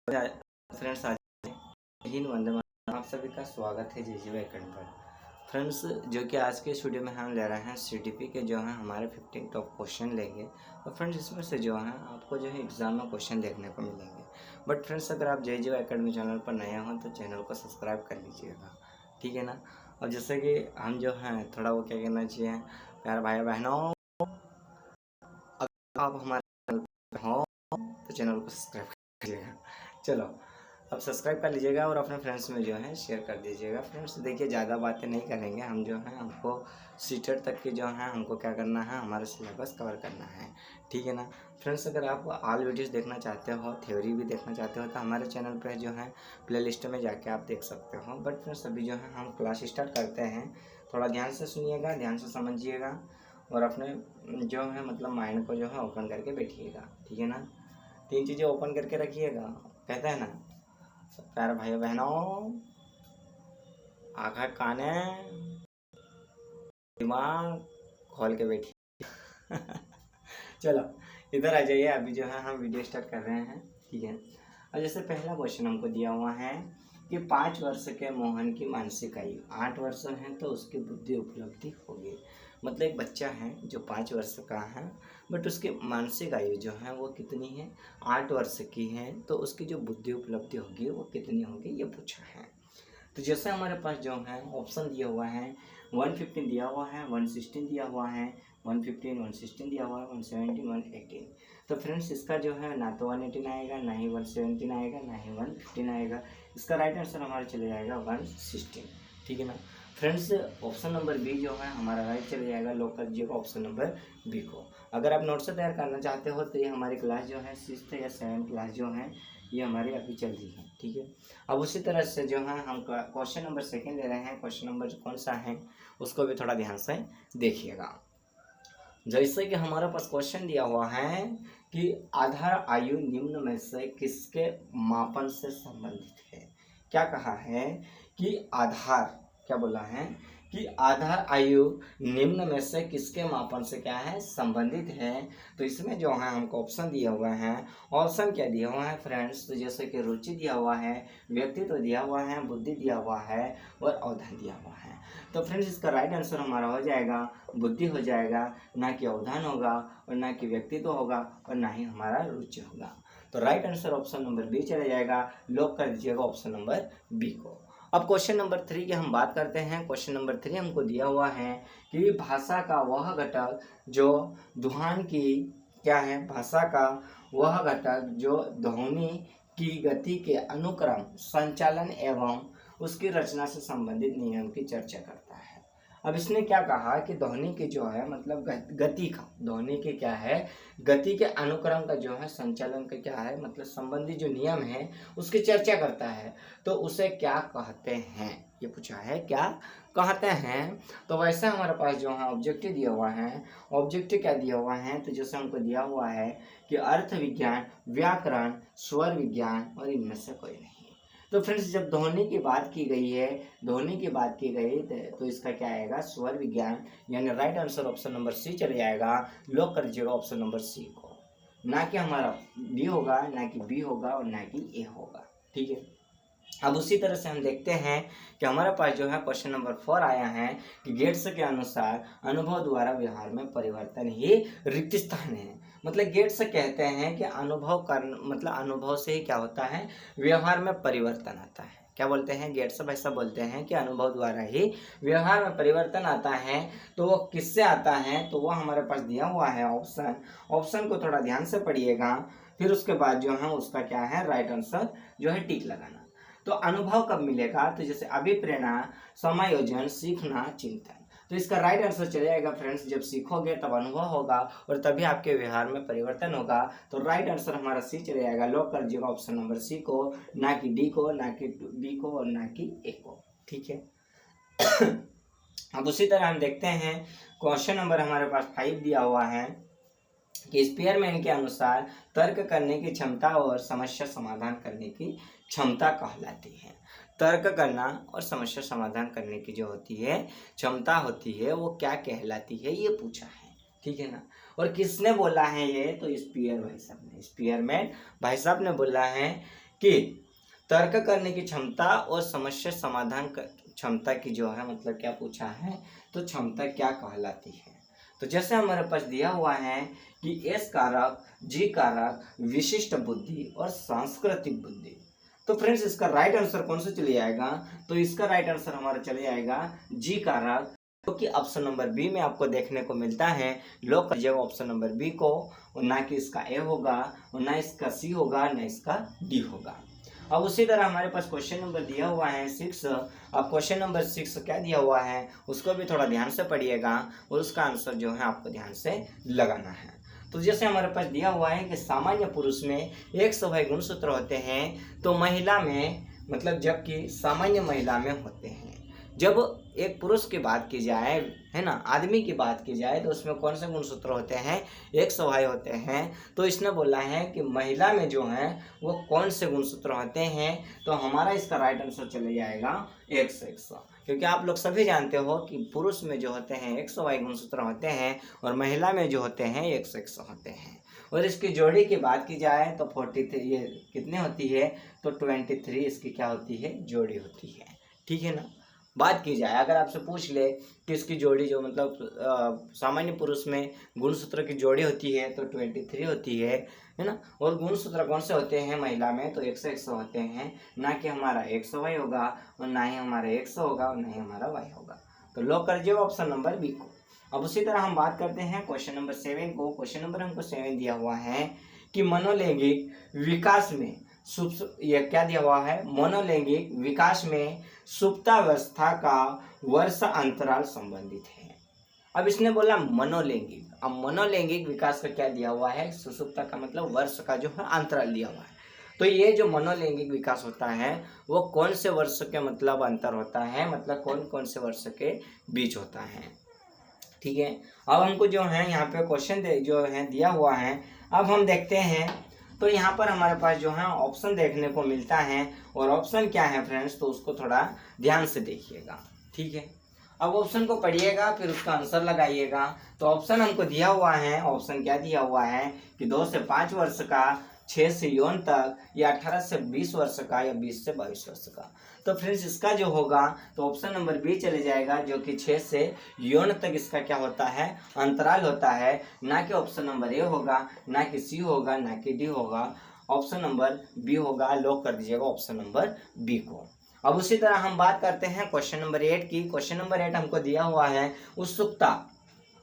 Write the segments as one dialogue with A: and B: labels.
A: Friends, आज हिंद वंदे मातरम। आप सभी का स्वागत है जीजीवा एकेडमी पर। फ्रेंड्स, जो कि आज के स्टूडियो में हम ले रहे हैं सीटीपी के जो है हमारे 15 टॉप क्वेश्चन लेंगे। और फ्रेंड्स, इसमें से जो है आपको जो है एग्जाम में क्वेश्चन देखने को मिलेंगे। बट फ्रेंड्स, अगर आप जीजीवा एकेडमी चैनल पर नए हों तो चैनल को सब्सक्राइब कर लीजिएगा, ठीक है ना। और जैसे कि हम जो हैं थोड़ा वो क्या कहना चाहिए, प्यारे भाई बहनों, अगर आप हमारे चैनल पर हो तो चैनल को सब्सक्राइब कर लीजिएगा। चलो, अब सब्सक्राइब कर लीजिएगा और अपने फ्रेंड्स में जो है शेयर कर दीजिएगा। फ्रेंड्स, देखिए ज़्यादा बातें नहीं करेंगे हम, जो है हमको सीटेट तक की जो है हमको क्या करना है, हमारा सिलेबस कवर करना है, ठीक है ना। फ्रेंड्स, अगर आप ऑल वीडियोस देखना चाहते हो, थ्योरी भी देखना चाहते हो तो हमारे चैनल पे जो है प्लेलिस्ट में जाके आप देख सकते हो। बट फ्रेंड्स, अभी जो है हम क्लास स्टार्ट करते हैं, थोड़ा ध्यान से सुनिएगा, ध्यान से समझिएगा और अपने जो है मतलब माइंड को जो है ओपन करके बैठिएगा, ठीक है ना। 3 चीज़ें ओपन करके रखिएगा, कहते हैं ना प्यारे भाइयों बहनों, आँखें काने दिमाग खोल के बैठिए। चलो इधर आ जाइए, अभी जो है हम वीडियो स्टार्ट कर रहे हैं, ठीक है। और जैसे पहला क्वेश्चन हमको दिया हुआ है कि 5 वर्ष के मोहन की मानसिक आयु 8 वर्ष है तो उसकी बुद्धि उपलब्धि होगी। मतलब एक बच्चा है जो 5 वर्ष का है, बट उसकी मानसिक आयु जो है वो कितनी है, 8 वर्ष की है, तो उसकी जो बुद्धि उपलब्धि होगी वो कितनी होगी, ये पूछा है। तो जैसे हमारे पास जो है ऑप्शन दिया हुआ है, 115 दिया हुआ है, 116 दिया हुआ है, 115, 116 दिया हुआ है, 117, 118। तो फ्रेंड्स, इसका जो है ना तो 118 आएगा, ना ही 117 आएगा, ना ही 115 आएगा। इसका राइट आंसर हमारा चले जाएगा 116, ठीक है ना। फ्रेंड्स, ऑप्शन नंबर बी जो है हमारा राइट चले जाएगा, लॉक कर दीजिएगा ऑप्शन नंबर बी को। अगर आप नोट से तैयार करना चाहते हो तो ये हमारी क्लास जो है 6th या 7th क्लास जो है ये हमारी अभी चल रही है, ठीक है। अब उसी तरह से जो है हम क्वेश्चन नंबर 2 ले रहे हैं। क्वेश्चन नंबर जो कौन सा है उसको भी थोड़ा ध्यान से देखिएगा। जैसे कि हमारे पास क्वेश्चन दिया हुआ है कि आधार आयु निम्न में से किसके मापन से संबंधित है। क्या कहा है कि आधार, क्या बोला है कि आधार आयु निम्न में से किसके मापन से क्या है, संबंधित है। तो इसमें जो है हमको ऑप्शन दिया हुआ है। ऑप्शन क्या दिया हुआ है फ्रेंड्स, तो जैसे कि रुचि दिया हुआ है, व्यक्तित्व दिया हुआ है, बुद्धि दिया हुआ है और अवधान दिया हुआ है। तो फ्रेंड्स, इसका राइट आंसर हमारा हो जाएगा बुद्धि हो जाएगा, ना कि अवधान होगा और ना कि व्यक्तित्व होगा और ना ही हमारा रुचि होगा। तो right answer option number B चला जाएगा, लॉक कर दीजिएगा ऑप्शन नंबर बी को। अब क्वेश्चन नंबर 3 की हम बात करते हैं। क्वेश्चन नंबर 3 हमको दिया हुआ है कि भाषा का वह घटक जो ध्वनि की, क्या है, भाषा का वह घटक जो ध्वनि की गति के अनुक्रम, संचालन एवं उसकी रचना से संबंधित नियम की चर्चा करता है। अब इसने क्या कहा कि ध्वनि की जो है मतलब गति का, ध्वनि के क्या है, गति के अनुक्रम का जो है संचालन का क्या है मतलब संबंधी जो नियम है उसकी चर्चा करता है, तो उसे क्या कहते हैं, ये पूछा है, क्या कहते हैं। तो वैसे हमारे पास जो है ऑब्जेक्टिव दिया हुआ है। ऑब्जेक्टिव क्या दिया हुआ है, तो जैसे हमको दिया हुआ है कि अर्थ विज्ञान, व्याकरण, स्वर विज्ञान और इनमें से कोई नहीं। तो फ्रेंड्स, जब ध्वनि की बात की गई है, ध्वनि की बात की गई तो इसका क्या आएगा, स्वर विज्ञान, यानी right answer option number C चले जाएगा। लॉक कर दीजिएगा ऑप्शन नंबर सी को, ना कि हमारा डी होगा, ना कि बी होगा और ना कि ए होगा, ठीक है। अब उसी तरह से हम देखते हैं कि हमारे पास जो है क्वेश्चन नंबर 4 आया है कि गेट्स के अनुसार अनुभव द्वारा व्यवहार में परिवर्तन ही रिक्त स्थान है। मतलब गेट्स कहते हैं कि अनुभव कर मतलब अनुभव से ही क्या होता है, व्यवहार में परिवर्तन आता है। क्या बोलते हैं गेट्स, ऐसा बोलते हैं कि अनुभव द्वारा ही व्यवहार में परिवर्तन आता है। तो वो किससे आता है, तो वो हमारे पास दिया हुआ है ऑप्शन। ऑप्शन को थोड़ा ध्यान से पढ़िएगा, फिर उसके बाद जो है उसका क्या है राइट आंसर जो है टिक लगाना। तो अनुभव कब मिलेगा, तो जैसे अभिप्रेरणा, समायोजन, सीखना, चिंतन। तो इसका राइट आंसर चले जाएगा फ्रेंड्स, जब सीखोगे तब अनुभव होगा और तभी आपके व्यवहार में परिवर्तन होगा। तो राइट आंसर हमारा सी चले जाएगा। लॉक कर दीजिएगा ऑप्शन नंबर सी को, ना कि डी को, ना कि बी को और ना कि ए को, ठीक है। अब उसी तरह हम देखते हैं क्वेश्चन नंबर हमारे पास 5 दिया हुआ है कि स्पीयरमैन के अनुसार तर्क करने की क्षमता और समस्या समाधान करने की क्षमता कहलाती है। तर्क करना और समस्या समाधान करने की जो होती है क्षमता होती है वो क्या कहलाती है, ये पूछा है, ठीक है ना। और किसने बोला है ये, तो स्पीयर भाई साहब ने, स्पीयरमैन भाई साहब ने बोला है कि तर्क करने की क्षमता और समस्या समाधान क्षमता की जो है मतलब क्या पूछा है, तो क्षमता क्या कहलाती है। तो जैसे हमारे पास दिया हुआ है कि एस कारक, जी कारक, विशिष्ट बुद्धि और सांस्कृतिक बुद्धि। तो फ्रेंड्स इसका राइट आंसर कौन सा चले जाएगा, तो इसका राइट आंसर हमारा चले जाएगा जी कारक, जो कि ऑप्शन नंबर बी में आपको देखने को मिलता है। लॉक कर दीजिएगा ऑप्शन नंबर बी को, और ना कि इसका ए होगा और ना इसका सी होगा ना इसका डी होगा। अब उसी तरह हमारे पास क्वेश्चन नंबर दिया हुआ है 6। अब क्वेश्चन नंबर 6 क्या दिया हुआ है उसको भी थोड़ा ध्यान से पढ़िएगा और उसका आंसर जो है आपको ध्यान से लगाना है। तो जैसे हमारे पास दिया हुआ है कि सामान्य पुरुष में 100 गुणसूत्र होते हैं, तो महिला में मतलब जबकि सामान्य महिला में होते हैं। जब एक पुरुष की बात की जाए, है ना, आदमी की बात की जाए, तो उसमें कौन से गुणसूत्र होते हैं, 100 होते हैं। तो इसने बोला है कि महिला में जो है वो कौन से गुणसूत्र होते हैं, तो हमारा इसका राइट आंसर चले जाएगा 100। क्योंकि आप लोग सभी जानते हो कि पुरुष में जो होते हैं 100 गुणसूत्र होते हैं और महिला में जो होते हैं 100 होते हैं। और इसकी जोड़ी की बात की जाए तो 43, ये कितने होती है, तो 23 इसकी क्या होती है, जोड़ी होती है। ठीक है ना। बात की जाए अगर आपसे पूछ ले कि इसकी जोड़ी जो मतलब सामान्य पुरुष में गुणसूत्र की जोड़ी होती है तो 23 होती है ना। और गुणसूत्र कौन से होते हैं महिला में, तो 100 होते हैं, ना कि हमारा 100 होगा और ना ही हमारा 100 होगा और ना ही हमारा वाई होगा। तो लॉक कर दीजिए ऑप्शन नंबर बी को। अब उसी तरह हम बात करते हैं क्वेश्चन नंबर 7 को। क्वेश्चन नंबर हमको 7 दिया हुआ है कि मनोलैंगिक विकास में ये क्या दिया हुआ है, मनोलैंगिक विकास में सुप्तावस्था का वर्ष अंतराल संबंधित है। अब इसने बोला मनोलैंगिक, अब मनोलैंगिक विकास का क्या दिया हुआ है, सुसुप्ता का मतलब वर्ष का जो है अंतराल दिया हुआ है। तो ये जो मनोलैंगिक विकास होता है वो कौन से वर्ष के मतलब अंतर होता है, मतलब कौन कौन से वर्ष के बीच होता है। ठीक है। अब हमको जो है यहाँ पे क्वेश्चन जो है दिया हुआ है, अब हम देखते हैं। तो यहाँ पर हमारे पास जो है ऑप्शन देखने को मिलता है, और ऑप्शन क्या है फ्रेंड्स, तो उसको थोड़ा ध्यान से देखिएगा। ठीक है। अब ऑप्शन को पढ़िएगा फिर उसका आंसर लगाइएगा। तो ऑप्शन हमको दिया हुआ है, ऑप्शन क्या दिया हुआ है कि 2 से 5 वर्ष का, 6 से यौन तक, या 18 से 20 वर्ष का, या 20 से 22 वर्ष का। तो फ्रेंड्स इसका जो होगा तो ऑप्शन नंबर बी चले जाएगा, जो कि 6 से यौन तक इसका क्या होता है, अंतराल होता है। ना कि ऑप्शन नंबर ए होगा, ना कि सी होगा, ना कि डी होगा, ऑप्शन नंबर बी होगा। लॉक कर दीजिएगा ऑप्शन नंबर बी को। अब उसी तरह हम बात करते हैं क्वेश्चन नंबर 8 की। क्वेश्चन नंबर 8 हमको दिया हुआ है उत्सुकता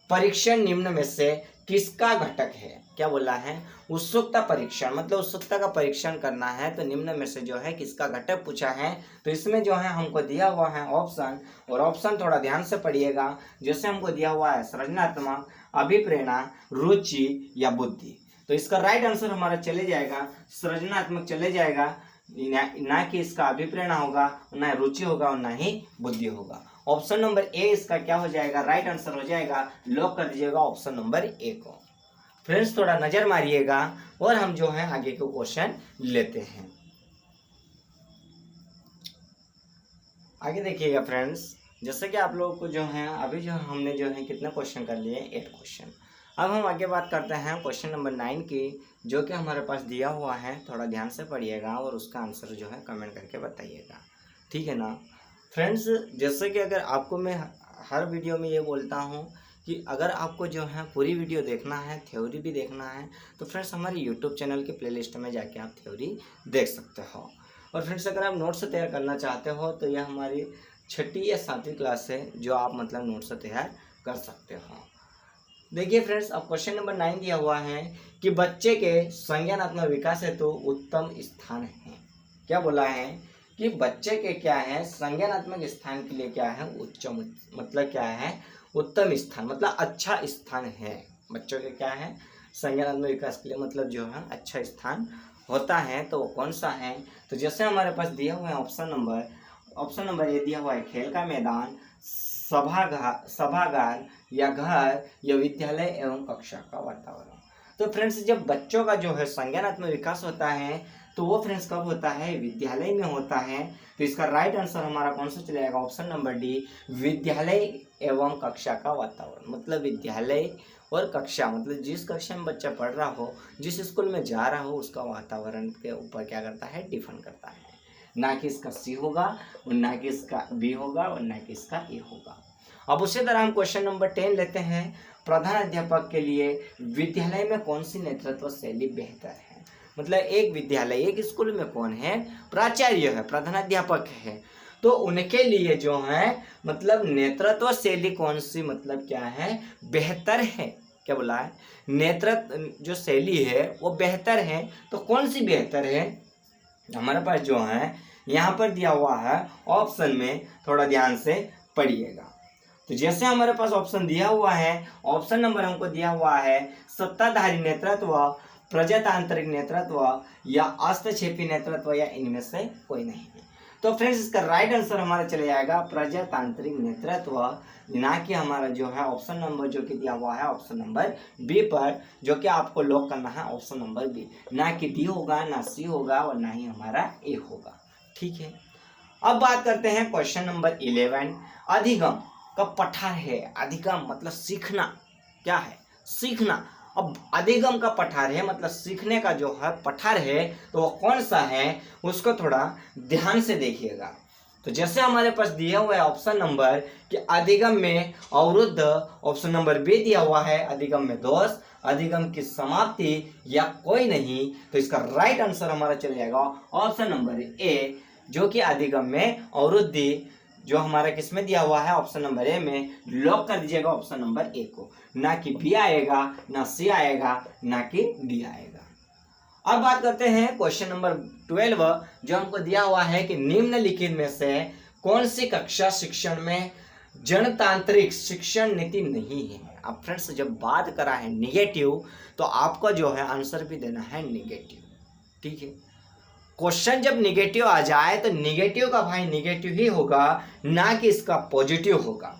A: परीक्षण निम्न में से किसका घटक है। क्या बोला है, उत्सुकता परीक्षण, मतलब उत्सुकता का परीक्षण करना है, तो निम्न में से जो है किसका घटक पूछा है। तो इसमें जो है हमको दिया हुआ है ऑप्शन, और ऑप्शन थोड़ा ध्यान से पढ़िएगा। जैसे हमको दिया हुआ है सृजनात्मक, अभिप्रेरणा, रुचि या बुद्धि। तो इसका राइट आंसर हमारा चले जाएगा सृजनात्मक चले जाएगा, ना कि इसका अभिप्रेरणा होगा, ना रुचि होगा और ना ही बुद्धि होगा। ऑप्शन नंबर ए इसका क्या हो जाएगा, राइट आंसर हो जाएगा। लॉक कर दीजिएगा ऑप्शन नंबर ए को। फ्रेंड्स थोड़ा नजर मारिएगा और हम जो है आगे को क्वेश्चन लेते हैं। आगे देखिएगा फ्रेंड्स, जैसे कि आप लोगों को जो है अभी जो हमने जो है कितने क्वेश्चन कर लिए, 8 क्वेश्चन। अब हम आगे बात करते हैं क्वेश्चन नंबर 9 की, जो कि हमारे पास दिया हुआ है। थोड़ा ध्यान से पढ़िएगा और उसका आंसर जो है कमेंट करके बताइएगा। ठीक है ना फ्रेंड्स। जैसे कि अगर आपको मैं हर वीडियो में ये बोलता हूँ कि अगर आपको जो है पूरी वीडियो देखना है, थ्योरी भी देखना है, तो फ्रेंड्स हमारे यूट्यूब चैनल की प्लेलिस्ट में जाके आप थ्योरी देख सकते हो। और फ्रेंड्स अगर आप नोट्स तैयार करना चाहते हो तो यह हमारी 6ठी या 7वीं क्लास है, जो आप मतलब नोट्स तैयार कर सकते हो। देखिए फ्रेंड्स, अब क्वेश्चन नंबर 9 दिया हुआ है कि बच्चे के संज्ञानात्मक विकास हेतु उत्तम स्थान है। क्या बोला है कि बच्चे के क्या है, संज्ञानात्मक स्थान के लिए क्या है, उच्चम, मतलब क्या है, उत्तम स्थान, मतलब अच्छा स्थान है। बच्चों के क्या है, संज्ञानात्मक विकास के लिए मतलब जो है अच्छा स्थान होता है, तो वो कौन सा है। तो जैसे हमारे पास दिया हुआ है ऑप्शन नंबर ये दिया हुआ है खेल का मैदान, सभागार, या घर, या विद्यालय एवं कक्षा का वातावरण। तो फ्रेंड्स जब बच्चों का जो है संज्ञानात्मक विकास होता है तो वो फ्रेंड्स कब होता है, विद्यालय में होता है। तो इसका राइट आंसर हमारा कौन सा चलेगा, ऑप्शन नंबर डी, विद्यालय एवं कक्षा का वातावरण, मतलब विद्यालय और कक्षा मतलब जिस कक्षा में बच्चा पढ़ रहा हो, जिस स्कूल में जा रहा हो, उसका वातावरण के ऊपर क्या करता है, डिफेंड करता है। ना कि इसका सी होगा और ना कि इसका बी होगा और ना कि इसका ए होगा। अब उसी तरह हम क्वेश्चन नंबर 10 लेते हैं। प्रधान अध्यापक के लिए विद्यालय में कौन सी नेतृत्व शैली बेहतर है। मतलब एक विद्यालय, एक स्कूल में कौन है, प्राचार्य है, प्रधानाध्यापक है, तो उनके लिए जो है मतलब नेतृत्व शैली कौन सी मतलब क्या है, बेहतर है। क्या बोला है, नेतृत्व जो शैली है वो बेहतर है। तो कौन सी बेहतर है, हमारे पास जो है यहाँ पर दिया हुआ है ऑप्शन में, थोड़ा ध्यान से पढ़िएगा। तो जैसे हमारे पास ऑप्शन दिया हुआ है, ऑप्शन नंबर हमको दिया हुआ है सत्ताधारी नेतृत्व, प्रजातांत्रिक नेतृत्व या हस्तक्षेपी नेतृत्व, या इनमें से कोई नहीं है। तो फ्रेंड्स इसका राइट आंसर हमारा चले जाएगा प्रजातांत्रिक नेतृत्व, ना कि हमारा जो है ऑप्शन नंबर जो कि दिया हुआ है ऑप्शन नंबर बी पर, जो कि आपको लॉक करना है ऑप्शन नंबर बी। ना कि डी होगा, ना सी होगा और ना ही हमारा ए होगा। ठीक है, अब बात करते हैं क्वेश्चन नंबर 11। अधिगम का पठार है, अधिगम मतलब सीखना, क्या है, सीखना। अब अधिगम का पठार है मतलब सीखने का जो है पठार है, तो वो कौन सा है उसको थोड़ा ध्यान से देखिएगा। तो जैसे हमारे पास दिया हुआ है ऑप्शन नंबर कि अधिगम में अवरुद्ध, ऑप्शन नंबर बी दिया हुआ है अधिगम में दोष, अधिगम की समाप्ति या कोई नहीं, तो इसका राइट आंसर हमारा चल जाएगा ऑप्शन नंबर ए, जो कि अधिगम में अवरुद्धि, जो हमारा किसमें दिया हुआ है ऑप्शन नंबर ए में, लॉक कर दीजिएगा ऑप्शन नंबर ए को। ना कि बी आएगा, ना सी आएगा, ना कि डी आएगा। अब बात करते हैं क्वेश्चन नंबर 12, जो हमको दिया हुआ है कि निम्नलिखित में से कौन सी कक्षा शिक्षण में जनतांत्रिक शिक्षण नीति नहीं है। अब फ्रेंड्स जब बात करा है निगेटिव, तो आपको जो है आंसर भी देना है निगेटिव। ठीक है, क्वेश्चन जब निगेटिव आ जाए तो निगेटिव का भाई निगेटिव ही होगा, ना कि इसका पॉजिटिव होगा।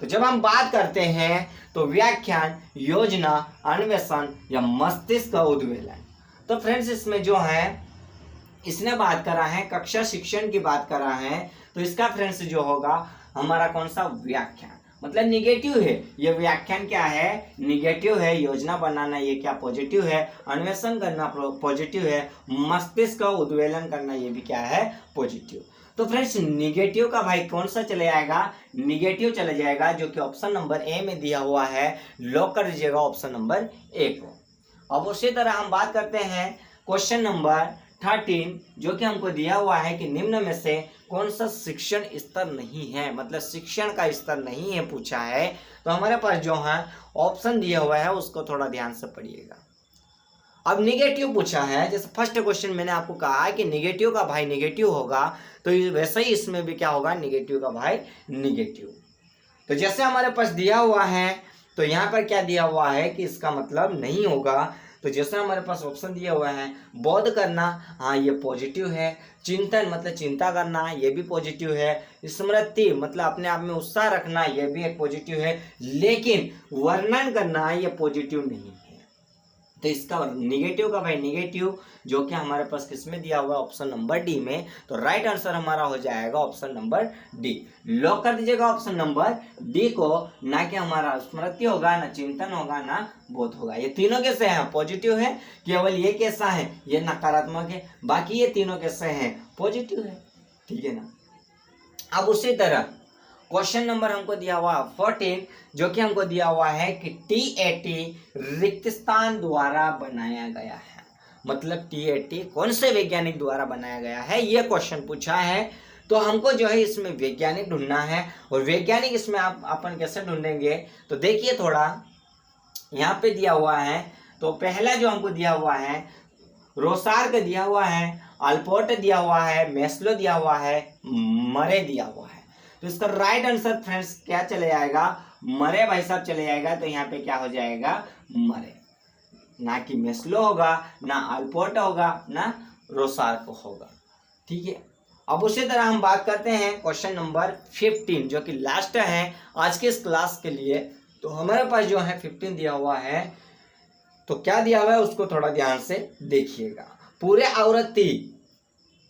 A: तो जब हम बात करते हैं तो व्याख्यान, योजना, अन्वेषण या मस्तिष्क का उद्वेलन, तो फ्रेंड्स इसमें जो है इसने बात करा है कक्षा शिक्षण की बात करा है, तो इसका फ्रेंड्स जो होगा हमारा कौन सा, व्याख्यान मतलब निगेटिव है। ये व्याख्यान क्या है, निगेटिव है। योजना बनाना ये क्या, पॉजिटिव है। अन्वेषण करना पॉजिटिव है। मस्तिष्क का उद्वेलन करना ये भी क्या है, पॉजिटिव। तो फ्रेंड्स निगेटिव का भाई कौन सा चले जाएगा, निगेटिव चले जाएगा, जो कि ऑप्शन नंबर ए में दिया हुआ है, लॉक कर दीजिएगा ऑप्शन नंबर ए को। अब उसी तरह हम बात करते हैं क्वेश्चन नंबर 13, जो कि हमको दिया हुआ है कि निम्न में से कौन सा शिक्षण स्तर नहीं है, मतलब शिक्षण का स्तर नहीं है पूछा है। तो हमारे पास जो है ऑप्शन दिया हुआ है उसको थोड़ा ध्यान से पढ़िएगा। अब निगेटिव पूछा है, जैसे फर्स्ट क्वेश्चन मैंने आपको कहा है कि निगेटिव का भाई निगेटिव होगा, तो वैसे ही इसमें भी क्या होगा, निगेटिव का भाई निगेटिव। तो जैसे हमारे पास दिया हुआ है, तो यहाँ पर क्या दिया हुआ है कि इसका मतलब नहीं होगा। तो जैसे हमारे पास ऑप्शन दिया हुआ है, बोध करना, हाँ ये पॉजिटिव है। चिंतन मतलब चिंता करना, ये भी पॉजिटिव है। स्मृति मतलब अपने आप में उत्साह रखना, ये भी एक पॉजिटिव है। लेकिन वर्णन करना ये पॉजिटिव नहीं है। तो इसका निगेटिव का भाई निगेटिव, जो कि हमारे पास किसमें दिया हुआ है, ऑप्शन नंबर डी में। तो राइट आंसर हमारा हो जाएगा ऑप्शन नंबर डी। लॉक कर दीजिएगा ऑप्शन नंबर डी को। ना कि हमारा स्मृति होगा, ना चिंतन होगा, ना बोध होगा। ये तीनों कैसे हैं, पॉजिटिव है। केवल ये कैसा है, ये नकारात्मक है। बाकी ये तीनों कैसे हैं, पॉजिटिव है। ठीक है ना। अब उसी तरह क्वेश्चन नंबर हमको दिया हुआ 14, जो कि हमको दिया हुआ है कि TAT रिक्त स्थान द्वारा बनाया गया है। मतलब TAT कौन से वैज्ञानिक द्वारा बनाया गया है, ये क्वेश्चन पूछा है। तो हमको जो है इसमें वैज्ञानिक ढूंढना है, और वैज्ञानिक इसमें आप अपन कैसे ढूंढेंगे, तो देखिए थोड़ा यहाँ पे दिया हुआ है। तो पहला जो हमको दिया हुआ है, रोसार्क दिया हुआ है, अल्पोर्ट दिया हुआ है, मेस्लो दिया हुआ है, मरे दिया हुआ है। तो इसका राइट आंसर फ्रेंड्स क्या चले जाएगा, मरे भाई साहब चले जाएगा। तो यहाँ पे क्या हो जाएगा, मरे। ना कि मेस्लो होगा, ना अल्पोर्ट होगा, ना रोसार्क होगा। ठीक है। अब उसी तरह हम बात करते हैं क्वेश्चन नंबर 15, जो कि लास्ट है आज के इस क्लास के लिए। तो हमारे पास जो है 15 दिया हुआ है, तो क्या दिया हुआ है उसको थोड़ा ध्यान से देखिएगा। पूरे आवृत्ति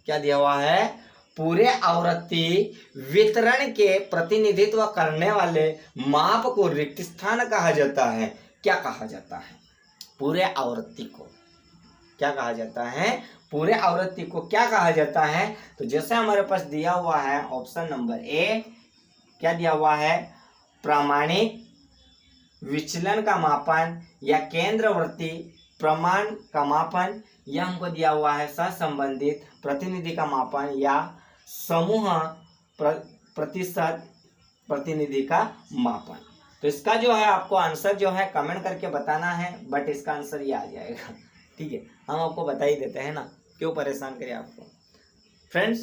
A: क्या दिया हुआ है, पूरे आवृत्ति वितरण के प्रतिनिधित्व करने वाले माप को रिक्त स्थान कहा जाता है। क्या कहा जाता है? पूरे आवृत्ति को क्या कहा जाता है? पूरे आवृत्ति को क्या कहा जाता है? तो जैसे हमारे पास दिया हुआ है ऑप्शन नंबर ए, क्या दिया हुआ है? प्रामाणिक विचलन का मापन या केंद्रवर्ती प्रमाण का मापन, यह हमको दिया हुआ है सहसंबंधित प्रतिनिधि का मापन या समूह प्रतिशत प्रतिनिधि का मापन। तो इसका जो है आपको आंसर जो है कमेंट करके बताना है, बट इसका आंसर ये आ जाएगा। ठीक है, हम आपको बता ही देते हैं ना, क्यों परेशान करें आपको। फ्रेंड्स,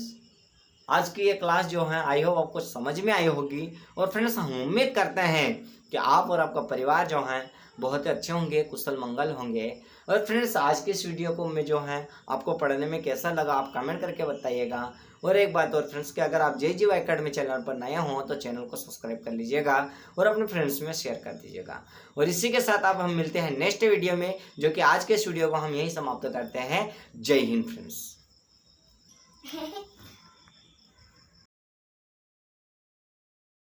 A: आज की ये क्लास जो है आई होप आपको समझ में आई होगी। और फ्रेंड्स, हम उम्मीद करते हैं कि आप और आपका परिवार जो है बहुत ही अच्छे होंगे, कुशल मंगल होंगे। और फ्रेंड्स, आज की इस वीडियो को में जो है आपको पढ़ने में कैसा लगा आप कमेंट करके बताइएगा। और एक बात और फ्रेंड्स, कि अगर आप JGY एकेडमी चैनल पर नए हों तो चैनल को सब्सक्राइब कर लीजिएगा और अपने फ्रेंड्स में शेयर कर दीजिएगा। और इसी के साथ आप हम मिलते हैं नेक्स्ट वीडियो में, जो कि आज के इस वीडियो को हम यहीं समाप्त करते हैं। जय हिंद फ्रेंड्स।